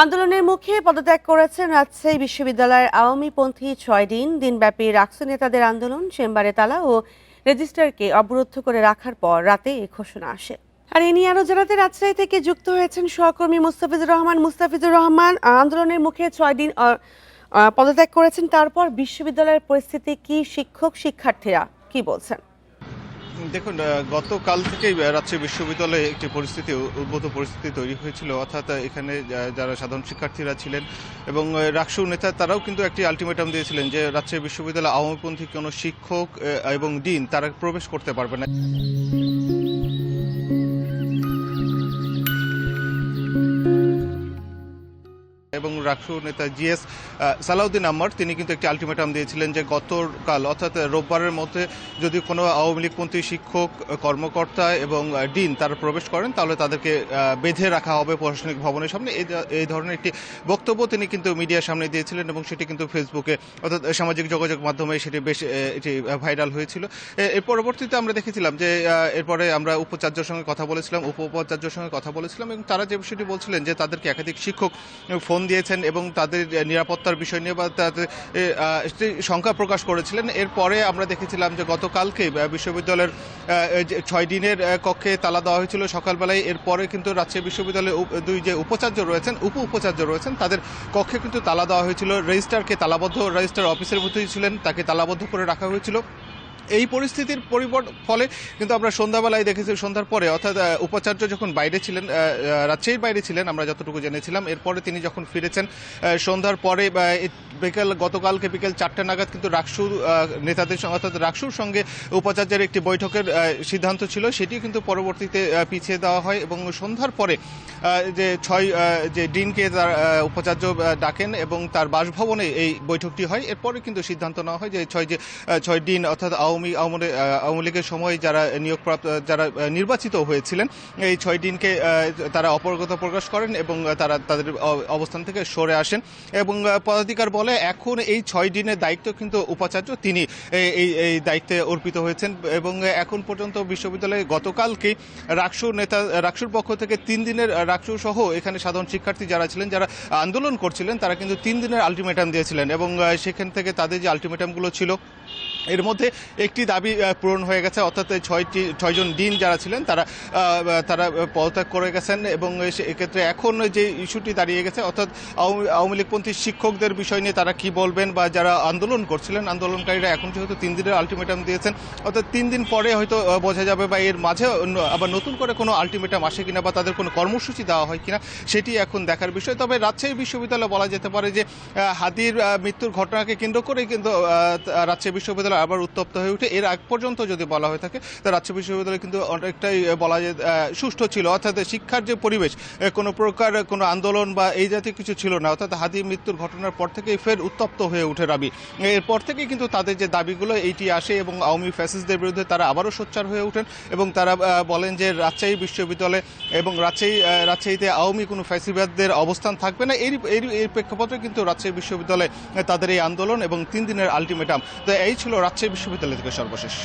আন্দোলনের মুখে পদত্যাগ করেছেন রাজশাহী বিশ্ববিদ্যালয়ের আওয়ামীপন্থী ৬ দিনব্যাপী রাকসু নেতাদের আন্দোলন চেম্বারে তালা ও রেজিস্ট্রারকে অবরুদ্ধ করে রাখার পর রাতে এই ঘোষণা আসে। আর এ নিয়ে আরো জানাতে রাজশাহী থেকে যুক্ত হয়েছেন সহকর্মী মুস্তাফিজুর রহমান। আন্দোলনের মুখে ৬ দিন পদত্যাগ করেছেন, তারপর বিশ্ববিদ্যালয়ের পরিস্থিতি কি, শিক্ষক শিক্ষার্থীরা কি বলছেন? দেখুন, গতকাল থেকেই রাজশাহী বিশ্ববিদ্যালয়ে একটি উদ্ভূত পরিস্থিতি তৈরি হয়েছিল। অর্থাৎ এখানে যারা সাধারণ শিক্ষার্থীরা ছিলেন এবং রাকসু নেতা, তারাও কিন্তু একটি আলটিমেটাম দিয়েছিলেন যে রাজশাহী বিশ্ববিদ্যালয়ে আওয়ামীপন্থী কোনো শিক্ষক এবং ডিন তারা প্রবেশ করতে পারবে না। এবং রাকসু নেতা জিএস সালাউদ্দিন আম্মার তিনি কিন্তু একটি আলটিমেটাম দিয়েছিলেন যে গতকাল অর্থাৎ রোববারের মধ্যে যদি কোনো আওয়ামী লীগপন্থী শিক্ষক, কর্মকর্তা এবং ডিন তারা প্রবেশ করেন তাহলে তাদেরকে বেঁধে রাখা হবে প্রশাসনিক ভবনের সামনে। এই ধরনের একটি বক্তব্য তিনি কিন্তু মিডিয়ার সামনে দিয়েছিলেন এবং সেটি কিন্তু ফেসবুকে অর্থাৎ সামাজিক যোগাযোগ মাধ্যমে সেটি বেশ এটি ভাইরাল হয়েছিল। এর পরবর্তীতে আমরা দেখেছিলাম যে এরপরে আমরা উপাচার্যের সঙ্গে কথা বলেছিলাম এবং তারা যে বিষয়টি বলছিলেন যে তাদেরকে একাধিক শিক্ষক ফোন দিয়েছেন এবং তাদের নিরাপত্তার বিষয় নিয়ে বা তাদের শঙ্কা প্রকাশ করেছিলেন। এরপরে আমরা দেখেছিলাম যে গতকালকে বিশ্ববিদ্যালয়ের ৬ দিনের কক্ষে তালা দেওয়া হয়েছিল সকালবেলায়। এরপরে কিন্তু রাজশাহী বিশ্ববিদ্যালয়ের দুই যে উপ উপাচার্য রয়েছেন তাদের কক্ষে কিন্তু তালা দেওয়া হয়েছিল। রেজিস্ট্রার অফিসের মধ্যেই ছিলেন, তাকে তালাবদ্ধ করে রাখা হয়েছিল। এই পরিস্থিতির ফলে কিন্তু আমরা সন্ধ্যাবেলায় দেখেছি, সন্ধ্যার পরে অর্থাৎ উপাচার্য যখন বাইরে ছিলেন, রাজশাহীর বাইরে ছিলেন আমরা যতটুকু জেনেছিলাম, এরপরে তিনি যখন ফিরেছেন সন্ধ্যার পরে গতকালকে বিকেল ৪টা নাগাদ কিন্তু রাকসু নেতাদের সঙ্গে অর্থাৎ রাকসুর সঙ্গে উপাচার্যের একটি বৈঠকের সিদ্ধান্ত ছিল, সেটি কিন্তু পরবর্তীতে পিছিয়ে দেওয়া হয় এবং সন্ধ্যার পরে যে ডিনকে উপাচার্য ডাকেন এবং তার বাসভবনে এই বৈঠকটি হয়। এরপরে কিন্তু সিদ্ধান্ত নেওয়া হয় যে ছয় ডিন অর্থাৎ আওয়ামী লীগের সময় যারা যারা নির্বাচিত হয়েছিলেন এই ৬ দিনকে তারা অপরগতা প্রকাশ করেন এবং তারা তাদের অবস্থান থেকে সরে আসেন এবং পদাধিকার বলে এখন এই ৬ দিনের দায়িত্ব কিন্তু উপাচার্য তিনি এই দায়িত্বে অর্পিত হয়েছেন এবং এখন পর্যন্ত বিশ্ববিদ্যালয়ে গতকালকে রাকসুর পক্ষ থেকে ৩ দিনের রাকসু সহ এখানে সাধারণ শিক্ষার্থী যারা ছিলেন, যারা আন্দোলন করছিলেন, তারা কিন্তু 3 দিনের আলটিমেটাম দিয়েছিলেন এবং সেখান থেকে তাদের যে আলটিমেটামগুলো ছিল এর মধ্যে একটি দাবি পূরণ হয়ে গেছে। অর্থাৎ ৬জন ডিন যারা ছিলেন তারা পদত্যাগ করে গেছেন এবং এক্ষেত্রে এখন যে ইস্যুটি দাঁড়িয়ে গেছে অর্থাৎ আওয়ামী লীগপন্থী শিক্ষকদের বিষয় নিয়ে তারা কি বলবেন বা যারা আন্দোলন করছিলেন, আন্দোলনকারীরা এখন যেহেতু 3 দিনের আলটিমেটাম দিয়েছেন অর্থাৎ 3 দিন পরে হয়তো বোঝা যাবে বা এর মাঝে আবার নতুন করে কোনো আলটিমেটাম আসে কিনা বা তাদের কোনো কর্মসূচি দেওয়া হয় কিনা সেটি এখন দেখার বিষয়। তবে রাজশাহী বিশ্ববিদ্যালয় বলা যেতে পারে যে হাদির মৃত্যুর ঘটনাকে কেন্দ্র করে কিন্তু রাজশাহী বিশ্ববিদ্যালয় আবার উত্তপ্ত হয়ে উঠে। এর আগ পর্যন্ত যদি বলা হয়ে থাকে তা রাজশাহী বিশ্ববিদ্যালয় কিন্তু অনেকটাই বলা যায় সুষ্ঠু ছিল, অর্থাৎ শিক্ষার যে পরিবেশ কোনো প্রকার কোনো আন্দোলন বা এই জাতীয় কিছু ছিল না। অর্থাৎ হাদি মৃত্যুর ঘটনার পর থেকেই ফের উত্তপ্ত হয়ে উঠে রাবি। এরপর থেকেই কিন্তু তাদের যে দাবিগুলো এইটি আসে এবং আওয়ামী ফ্যাসিস্টদের বিরুদ্ধে তারা আবারও সোচ্চার হয়ে ওঠেন এবং তারা বলেন যে রাজশাহী বিশ্ববিদ্যালয় এবং রাজশাহীতে আওয়ামী কোনো ফ্যাসিবাদদের অবস্থান থাকবে না। এর প্রেক্ষাপটে কিন্তু রাজশাহী বিশ্ববিদ্যালয় তাদের এই আন্দোলন এবং 3 দিনের আলটিমেটাম। তো এই ছিল রাজশাহী বিশ্ববিদ্যালয় থেকে সর্বশেষ।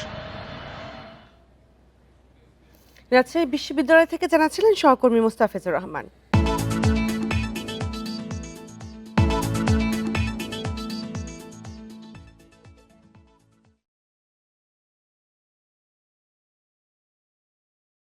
রাজশাহী বিশ্ববিদ্যালয় থেকে জানাচ্ছিলেন সহকর্মী মুস্তাফিজুর রহমান।